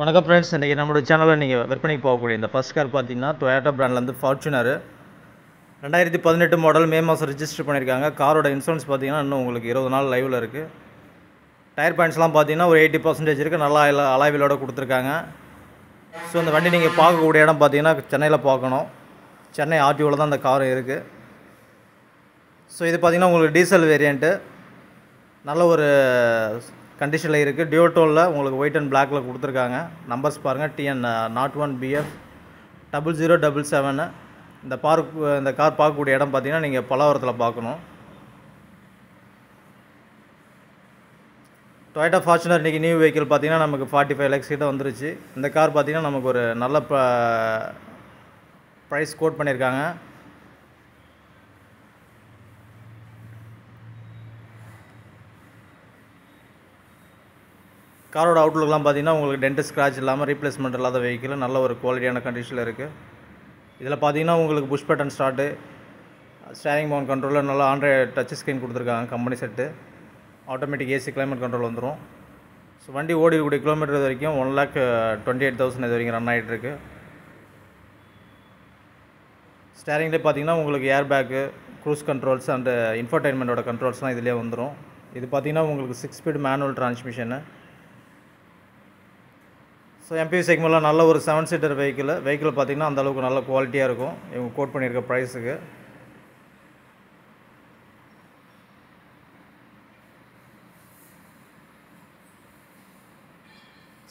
வணக்கம் ஃப்ரெண்ட்ஸ், இன்றைக்கி நம்மளோட சேனலில் நீங்கள் விற்பனைக்கு போகக்கூடிய இந்த ஃபஸ்ட் கார் பார்த்தீங்கன்னா டொயோட்டா பிராண்ட்லேருந்து ஃபார்ச்சுனர் 2018 மாடல் மே மாதம் ரிஜிஸ்டர் பண்ணியிருக்காங்க. காரோட இன்சூரன்ஸ் பார்த்தீங்கன்னா இன்னும் உங்களுக்கு 20 நாள் லைவில் இருக்குது. டயர் பாயிண்ட்ஸ்லாம் பார்த்தீங்கன்னா ஒரு 80% இருக்குது. நல்லா அலாய்விலோட கொடுத்துருக்காங்க. ஸோ இந்த வண்டி நீங்கள் பார்க்கக்கூடிய இடம் பார்த்தீங்கன்னா சென்னையில் பார்க்கணும். சென்னை ஆர்டிஓவில் தான் இந்த கார் இருக்குது. ஸோ இது பார்த்தீங்கன்னா உங்களுக்கு டீசல் வேரியண்ட்டு, நல்ல ஒரு கண்டிஷனில் இருக்குது. டியோட்டோவில் உங்களுக்கு ஒயிட் அண்ட் பிளாக்கில் கொடுத்துருக்காங்க. நம்பர்ஸ் பாருங்கள், TN01BF 0077. இந்த கார் பார்க்கக்கூடிய இடம் பார்த்தீங்கன்னா நீங்கள் பல்லாவரத்தில் பார்க்கணும். டொயோட்டா ஃபார்ச்சுனர் இன்றைக்கி நியூ வெஹிக்கிள் பார்த்தீங்கன்னா நமக்கு 45 lakhs கிட்ட வந்துருச்சு. இந்த கார் பார்த்தீங்கன்னா நமக்கு ஒரு நல்ல ப்ரைஸ் கோட் பண்ணியிருக்காங்க. காரோட அவுட்லுக்லாம் பார்த்தீங்கன்னா உங்களுக்கு டென்ட் ஸ்க்ராட்ச் இல்லாமல் ரீப்ளேஸ்மெண்ட் இல்லாத வெஹிக்கிள், நல்ல ஒரு குவாலிட்டியான கண்டிஷனில் இருக்குது. இதில் பார்த்தீங்கன்னா உங்களுக்கு push button start, steering mount கண்ட்ரோலில் நல்லா ஆண்ட்ராய்டு டச் ஸ்க்ரீன் கொடுத்துருக்காங்க. Company set automatic AC climate control வந்துடும். ஸோ வண்டி ஓடிக்கூடிய கிலோமீட்டர் இது வரைக்கும் 1,28,000 இது வரைக்கும் ரன் ஆகிட்டுருக்கு. ஸ்டேரிங்லேயே பார்த்தீங்கன்னா உங்களுக்கு air bag, cruise controls and இன்ஃபர்டைன்மெண்ட்டோட கண்ட்ரோல்ஸ்லாம் இதிலே வந்துடும். இது பார்த்தீங்கன்னா உங்களுக்கு 6 speed manual transmission. So MPV செக்மெண்ட்டில் நல்ல ஒரு 7 சீட்டர் வெஹிக்கிள் பார்த்தீங்கன்னா அந்தளவுக்கு நல்ல குவாலிட்டியாக இருக்கும் இவங்க கோட் பண்ணியிருக்க ப்ரைஸுக்கு.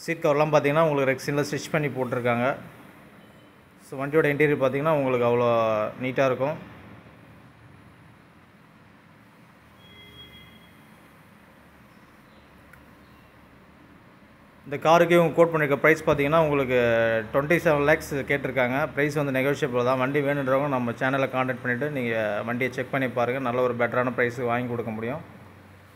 சீட் கவர்லாம் பார்த்தீங்கன்னா உங்களுக்கு ரெக்ஸினில் ஸ்டிச் பண்ணி போட்டிருக்காங்க. ஸோ வண்டியோட இன்டீரியர் பார்த்தீங்கன்னா உங்களுக்கு அவ்வளோ நீட்டாக இருக்கும். இந்த காருக்கு இவங்க கோட் பண்ணியிருக்க ப்ரைஸ் பார்த்தீங்கன்னா உங்களுக்கு 27 lakhs கேட்டிருக்காங்க. ப்ரைஸ் வந்து நெகோஷியபிள் தான். வண்டி வேணுன்றவங்க நம்ம சேனலை காண்டாக்ட் பண்ணிவிட்டு நீங்கள் வண்டியை செக் பண்ணி பாருங்கள். நல்ல ஒரு பெட்டரான ப்ரைஸுக்கு வாங்கி கொடுக்க முடியும்.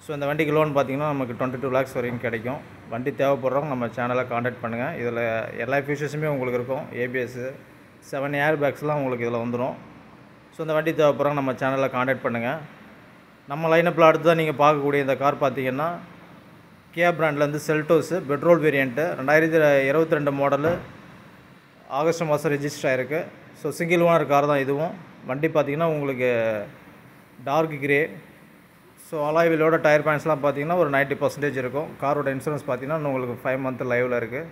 ஸோ இந்த வண்டிக்கு லோன் பார்த்தீங்கன்னா நமக்கு 22 lakhs வரைக்கும் கிடைக்கும். வண்டி தேவைப்படுறவங்க நம்ம சேனலை காண்டாக்ட் பண்ணுங்கள். இதில் எல்லா ஃபீச்சர்ஸுமே உங்களுக்கு இருக்கும். ABS 7 ஏர் பேக்ஸ்லாம் உங்களுக்கு இதில் வந்துடும். ஸோ இந்த வண்டி தேவைப்படுறவங்க நம்ம சேனலை காண்டாக்ட் பண்ணுங்கள். நம்ம லைனப்பில் அடுத்து தான் நீங்கள் பார்க்கக்கூடிய இந்த கார் பார்த்தீங்கன்னா கியா பிராண்ட்லேருந்து செல்டோஸு பெட்ரோல் வேரியண்ட்டு 2022 மாடலு, ஆகஸ்ட் மாதம் ரிஜிஸ்டர் ஆகிருக்கு. ஸோ சிங்கிள் ஓனர் கார் தான் இதுவும். வண்டி பார்த்திங்கன்னா உங்களுக்கு டார்க் கிரே. ஸோ அலாய்விலோட டயர் பாயிண்ட்ஸ்லாம் பார்த்திங்கன்னா ஒரு 90% இருக்கும். காரோட இன்சூரன்ஸ் பார்த்திங்கன்னா உங்களுக்கு 5 month லைவில் இருக்குது.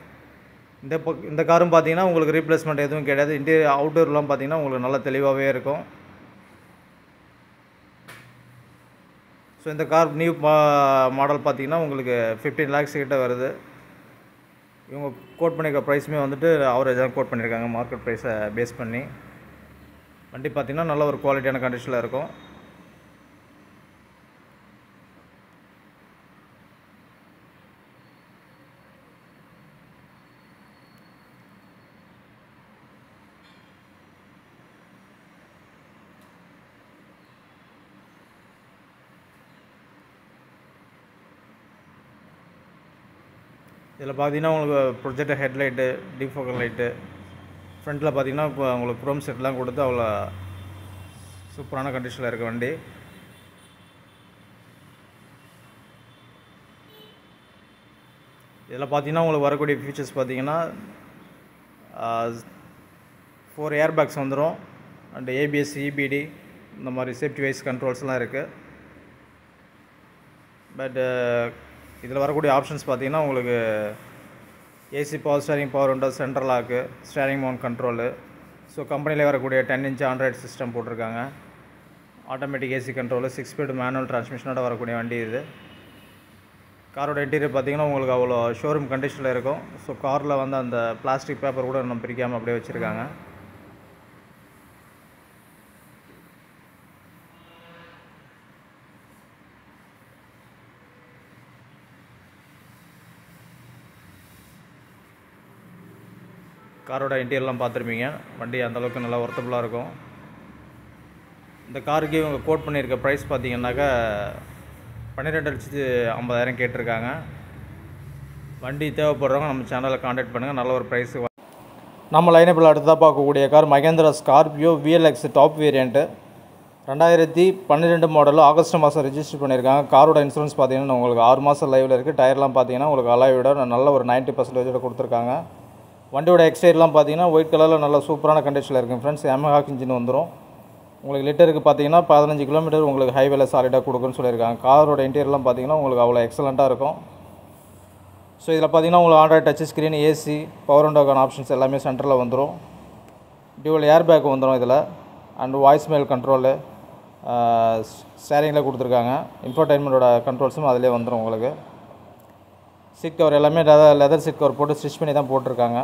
இந்த காரும் பார்த்திங்கன்னா உங்களுக்கு ரீப்ளேஸ்மெண்ட் எதுவும் கிடையாது. இன்டீரியர் அவுட்டோர்லாம் பார்த்திங்கன்னா உங்களுக்கு நல்லா தெளிவாகவே இருக்கும். ஸோ இந்த கார் நியூ மாடல் பார்த்திங்கன்னா உங்களுக்கு 15 lakhs கிட்ட வருது. இவங்க கோட் பண்ணியிருக்க ப்ரைஸுமே வந்துட்டு அவரேஜ் தான் கோட் பண்ணியிருக்காங்க மார்க்கெட் ப்ரைஸை பேஸ் பண்ணி. வண்டி பார்த்திங்கன்னா நல்ல ஒரு குவாலிட்டியான கண்டிஷனில் இருக்கும். இதில் பார்த்தீங்கன்னா உங்களுக்கு ப்ரொஜெக்டர் ஹெட்லைட்டு, டிஃபோக்கல் லைட்டு, ஃப்ரண்ட்டில் பார்த்தீங்கன்னா இப்போ உங்களுக்கு க்ரோம் செட்லாம் கொடுத்து அவ்வளோ சூப்பரான கண்டிஷனில் இருக்க வண்டி. இதில் பார்த்தீங்கன்னா உங்களுக்கு வரக்கூடிய ஃபீச்சர்ஸ் பார்த்தீங்கன்னா 4 ஏர் பேக்ஸ் வந்துடும் அண்ட் ABS, EBD இந்த மாதிரி சேஃப்டி வைஸ் கண்ட்ரோல்ஸ்லாம் இருக்குது. பட் இதில் வரக்கூடிய ஆப்ஷன்ஸ் பார்த்தீங்கன்னா உங்களுக்கு AC power steering, power window, central lock, steering mount control. So கம்பெனியில் வரக்கூடிய 10 inch ஆண்ட்ராய்டு சிஸ்டம் போட்டிருக்காங்க. Automatic AC control, 6 speed manual டிரான்ஸ்மிஷனோட வரக்கூடிய வண்டி இது. காரோட இன்டீரியர் பார்த்தீங்கன்னா உங்களுக்கு அவ்வளோ ஷோரூம் கண்டிஷனில் இருக்கும். ஸோ காரில் வந்து அந்த பிளாஸ்டிக் பேப்பர் கூட இன்னும் பிரிக்காமல் அப்படியே வச்சுருக்காங்க. காரோட இன்டீரியர்லாம் பார்த்துருப்பீங்க. வண்டி அந்தளவுக்கு நல்லா ஒர்த்தபுளாக இருக்கும். இந்த காருக்கு இவங்க கோட் பண்ணியிருக்க ப்ரைஸ் பார்த்தீங்கன்னாக்கா 12,50,000 கேட்டிருக்காங்க. வண்டி தேவைப்படுறவங்க நம்ம சேனலை காண்டாக்ட் பண்ணுங்கள். நல்ல ஒரு ப்ரைஸு. நம்ம லைனப்பில் அடுத்ததாக பார்க்கக்கூடிய car Mahindra Scorpio VLX top variant 2012 model August மாதம் ரெஜிஸ்டர் பண்ணியிருக்காங்க. காரோட இன்சூரன்ஸ் பார்த்தீங்கன்னா உங்களுக்கு 6 மாதம் லைவில் இருக்குது. டயர்லாம் பார்த்தீங்கன்னா உங்களுக்கு அலாயோட நல்ல ஒரு 90% கொடுத்துருக்காங்க. வண்டியோட எக்ஸ்டீரியர்லாம் பார்த்தீங்கன்னா ஒயிட் கலரில் நல்ல சூப்பரான கண்டிஷனில் இருக்குது ஃப்ரெண்ட்ஸ். Yamaha இன்ஜின் வந்துடும். உங்களுக்கு லிட்டருக்கு பார்த்தீங்கன்னா 15 கிலோமீட்டர் உங்களுக்கு ஹைவேல சாலிடாக கொடுக்குன்னு சொல்லியிருக்காங்க. காரோட இன்டீரியர்லாம் பார்த்தீங்கன்னா உங்களுக்கு அவ்வளோ எக்ஸலண்ட்டாக இருக்கும். ஸோ இதில் பார்த்தீங்கன்னா உங்களுக்கு Android touch screen, AC, power விண்டோக்கான ஆப்ஷன்ஸ் எல்லாமே சென்டரில் வந்துடும். டியூவல் ஏர் பேக் வந்துடும் இதில். அண்ட் வாய்ஸ் மெயில் கண்ட்ரோலு ஸ்டேரிங்கில் கொடுத்துருக்காங்க. இன்ஃபோடைன்மெண்ட்டோட கண்ட்ரோல்ஸும் அதிலே வந்துடும் உங்களுக்கு. சீட் கவர் எல்லாமே லெதர் சீட் கவர் போட்டு ஸ்டிச் பண்ணி தான் போட்டிருக்காங்க.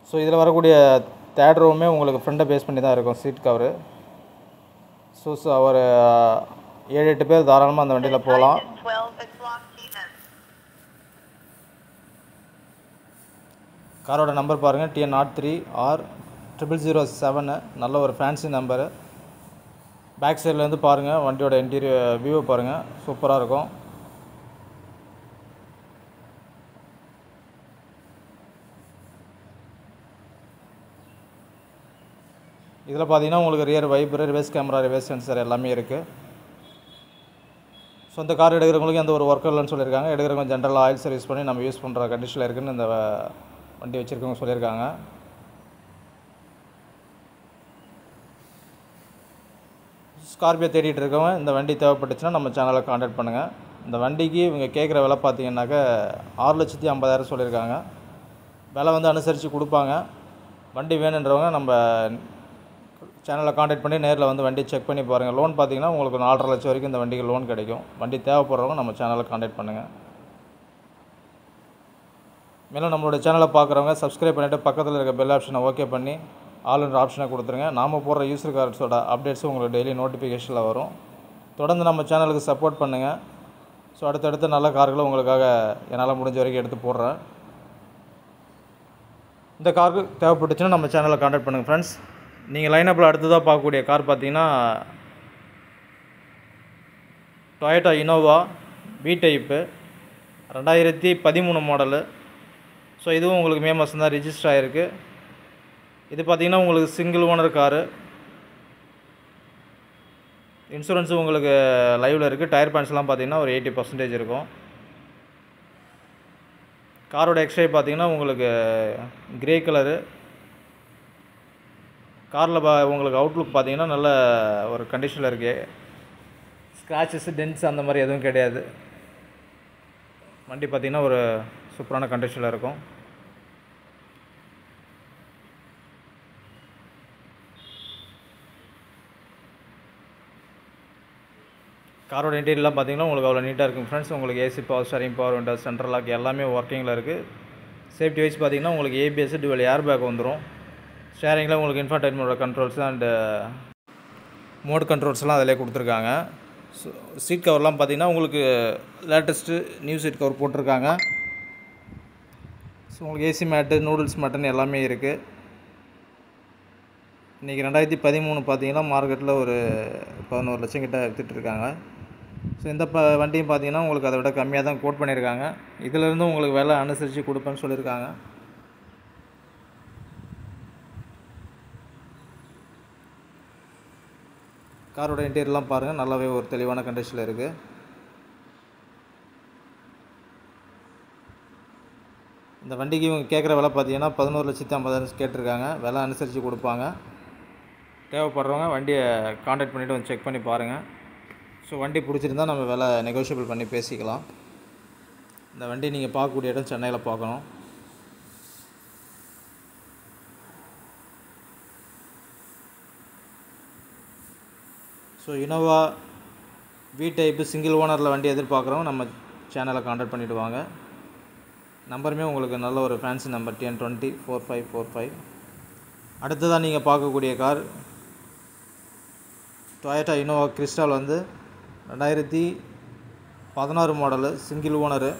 ஸோ இதில் வரக்கூடிய தேர்ட் ரோவுமே உங்களுக்கு ஃப்ரண்ட்டை பேஸ் பண்ணி தான் இருக்கும் சீட் கவரு. ஸோ ஒரு 7-8 பேர் தாராளமாக அந்த வண்டியில் போகலாம். காரோட நம்பர் பாருங்கள், TN03R0007. நல்ல ஒரு ஃபேன்சி நம்பரு. பேக் சைட்லேருந்து பாருங்கள், வண்டியோட இன்டீரியர் வியூவை பாருங்கள், சூப்பராக இருக்கும். இதில் பார்த்தீங்கன்னா உங்களுக்கு rear wiper, reverse camera, reverse sensor எல்லாமே இருக்குது. ஸோ இந்த கார் எடுக்கிறவங்களுக்கு எந்த ஒரு ஒர்க் இல்லைன்னு சொல்லியிருக்காங்க. எடுக்கிறவங்க ஜென்ரல் ஆயில் சர்வீஸ் பண்ணி நம்ம யூஸ் பண்ணுற கண்டிஷனில் இருக்குதுன்னு இந்த வண்டி வச்சுருக்கவங்க சொல்லியிருக்காங்க. ஸ்கார்பியோ தேடிட்டு இருக்கவங்க இந்த வண்டி தேவைப்பட்டுச்சுன்னா நம்ம சேனலை காண்டாக்ட் பண்ணுங்கள். இந்த வண்டிக்கு இவங்க கேட்குற விலை பார்த்தீங்கன்னாக்கா 6,50,000 சொல்லியிருக்காங்க. விலை வந்து அனுசரித்து கொடுப்பாங்க. வண்டி வேணுன்றவங்க நம்ம சேனலை காண்டாக்ட் பண்ணி நேரில் வந்து வண்டி செக் பண்ணி பாருங்கள். லோன் பார்த்தீங்கன்னா உங்களுக்கு 4.5 லட்சம் வரைக்கும் இந்த வண்டிக்கு லோன் கிடைக்கும். வண்டி தேவைப்படுறவங்க நம்ம சேனலை காண்டாக்ட் பண்ணுங்கள். மேலும் நம்மளோட சேனலை பார்க்குறவங்க சப்ஸ்கிரைப் பண்ணிவிட்டு பக்கத்தில் இருக்க பெல் ஆப்ஷனை ஓகே பண்ணி ஆல்ன்ற ஆப்ஷனை கொடுத்துருங்க. நாம் போடுற யூசர் கார்ட்ஸோட அப்டேட்ஸும் உங்களுக்கு டெய்லி நோட்டிஃபிகேஷனில் வரும். தொடர்ந்து நம்ம சேனலுக்கு சப்போர்ட் பண்ணுங்கள். ஸோ அடுத்தடுத்து நல்ல கார்களை உங்களுக்காக என்னால் முடிஞ்ச வரைக்கும் எடுத்து போடுறேன். இந்த காருக்கு தேவைப்பட்டுச்சுன்னா நம்ம சேனலை காண்டாக்ட் பண்ணுங்கள் ஃப்ரெண்ட்ஸ். நீங்கள் லைனப்பில் அடுத்ததாக பார்க்கக்கூடிய கார் பார்த்தீங்கன்னா Toyota Innova B type 2013 model. So இதுவும் உங்களுக்கு மே மாதம் தான் ரிஜிஸ்டர் ஆகிருக்கு. இது பார்த்திங்கன்னா உங்களுக்கு சிங்கிள் ஓனர் காரு. இன்சூரன்ஸும் உங்களுக்கு லைவில் இருக்குது. டயர் பேண்ட்ஸ்லாம் பார்த்திங்கன்னா ஒரு 80% இருக்கும். காரோட எக்ஸ்ட்ரா பார்த்திங்கன்னா உங்களுக்கு கிரே கலரு. காரில் உங்களுக்கு அவுட்லுக் பார்த்திங்கன்னா நல்ல ஒரு கண்டிஷனில் இருக்குது. ஸ்க்ராச்சஸ், டென்ட்ஸ் அந்த மாதிரி எதுவும் கிடையாது. வண்டி பார்த்திங்கன்னா ஒரு சூப்பரான கண்டிஷனில் இருக்கும். காரோட இன்டீரியர்லாம் பார்த்திங்கன்னா உங்களுக்கு அவ்வளோ நீட்டாக இருக்கும் ஃப்ரெண்ட்ஸ். உங்களுக்கு AC, power steering, power window, central lock எல்லாமே ஒர்க்கிங்கில் இருக்குது. சேஃப்டி வைஸ் பார்த்திங்கன்னா உங்களுக்கு ஏபிஎஸ், டுவல் ஏர் பேக் வந்துடும். ஸ்டேரிங்கில் உங்களுக்கு இன்ஃபோடைன்மெண்ட்டோட கண்ட்ரோல்ஸ் அண்டு மோட் கண்ட்ரோல்ஸ்லாம் அதிலே கொடுத்துருக்காங்க. ஸோ சீட் கவர்லாம் பார்த்திங்கன்னா உங்களுக்கு லேட்டஸ்ட்டு நியூ சீட் கவர் போட்டிருக்காங்க. ஸோ உங்களுக்கு ஏசி மேட்டு, நூடுல்ஸ் மேட்டுன்னு எல்லாமே இருக்குது. இன்றைக்கி 2013 பார்த்திங்கன்னா மார்க்கெட்டில் ஒரு 11 லட்சம் கிட்ட விற்றுட்ருக்காங்க. ஸோ இந்த வண்டியும் பார்த்திங்கன்னா உங்களுக்கு அதை விட கம்மியாக தான் கோட் பண்ணியிருக்காங்க. இதிலேருந்து உங்களுக்கு விலை அனுசரித்து கொடுப்பேன்னு சொல்லியிருக்காங்க. காரோட இன்டீரியர்லாம் பாருங்கள், நல்லாவே ஒரு தெளிவான கண்டிஷனில் இருக்குது. இந்த வண்டிக்கு இவங்க கேட்குற விலை பார்த்தீங்கன்னா 11,50,000 கேட்டிருக்காங்க. விலை அனுசரித்து கொடுப்பாங்க. தேவைப்படுறவங்க வண்டியை காண்டாக்ட் பண்ணிவிட்டு வந்து செக் பண்ணி பாருங்கள். ஸோ வண்டி பிடிச்சிருந்தால் நம்ம விலை நெகோஷியபிள் பண்ணி பேசிக்கலாம். இந்த வண்டி நீங்கள் பார்க்கக்கூடிய இடம் சென்னையில் பார்க்கணும். So Innova V type single ஓனரில் வண்டி எதிர்பார்க்குறவங்க நம்ம சேனலை காண்டாக்ட் பண்ணிவிட்டு வாங்க. நம்பருமே உங்களுக்கு நல்ல ஒரு ஃபேன்சி நம்பர் TN204545. அடுத்ததாக நீங்கள் பார்க்கக்கூடிய கார் டொயோட்டா இனோவா கிறிஸ்டால் வந்து 2016 மாடலு, சிங்கிள் ஓனரு.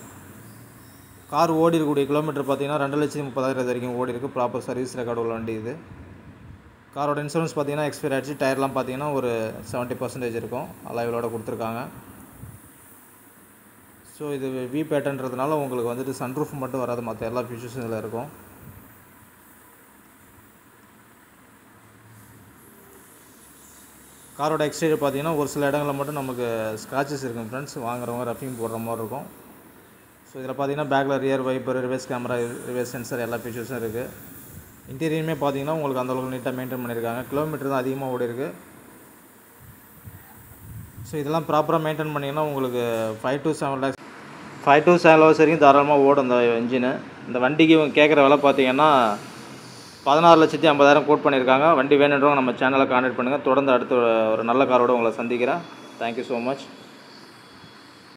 கார் ஓடி இருக்கக்கூடிய கிலோமீட்டர் பார்த்திங்கன்னா 2,30,000 வரைக்கும் ஓடி இருக்குது. ப்ராப்பர் சர்வீஸ் ரெக்கார்டு உள்ள வண்டி இது. காரோட இன்சூரன்ஸ் பார்த்திங்கன்னா எக்ஸ்பைர் ஆகிடுச்சு. டயர்லாம் பார்த்திங்கன்னா ஒரு 70% இருக்கும். அலாய்விலோட கொடுத்துருக்காங்க. ஸோ இது வி பேட்டர்ன்றதுனால உங்களுக்கு வந்துட்டு சன்ரூஃப் மட்டும் வராது, மற்ற எல்லா ஃபீச்சர்ஸும் இதில் இருக்கும். காரோட எக்ஸ்டீரியர் பார்த்தீங்கன்னா ஒரு சில இடங்களில் மட்டும் நமக்கு ஸ்க்ராச்சஸ் இருக்கும் ஃப்ரெண்ட்ஸ், வாங்குறவங்க ரஃபிங் போடுற மாதிரி இருக்கும். ஸோ இதில் பார்த்தீங்கன்னா பேக்கில் rear wiper, reverse camera, reverse sensor எல்லா ஃபீச்சர்ஸும் இருக்குது. இன்டீரியருமே பார்த்தீங்கன்னா உங்களுக்கு அந்தளவுக்கு நீட்டாக மெயின்டைன் பண்ணியிருக்காங்க. கிலோமீட்டர் தான் அதிகமாக ஓடி இருக்குது. ஸோ இதெல்லாம் ப்ராப்பராக மெயின்டைன் பண்ணிங்கன்னா உங்களுக்கு 5 to 7 lakhs 5 to 7 lakhs வரைக்கும் தாராளமாக ஓடும் இந்த இன்ஜினு. இந்த வண்டிக்கு கேட்குற விலை பார்த்தீங்கன்னா 16,50,000 கோட் பண்ணியிருக்காங்க. வண்டி வேணுன்றவங்க நம்ம சேனலை கான்டாக்ட் பண்ணுங்கள். தொடர்ந்து அடுத்து ஒரு நல்ல காரோடு உங்களை சந்திக்கிறேன். Thank you so much.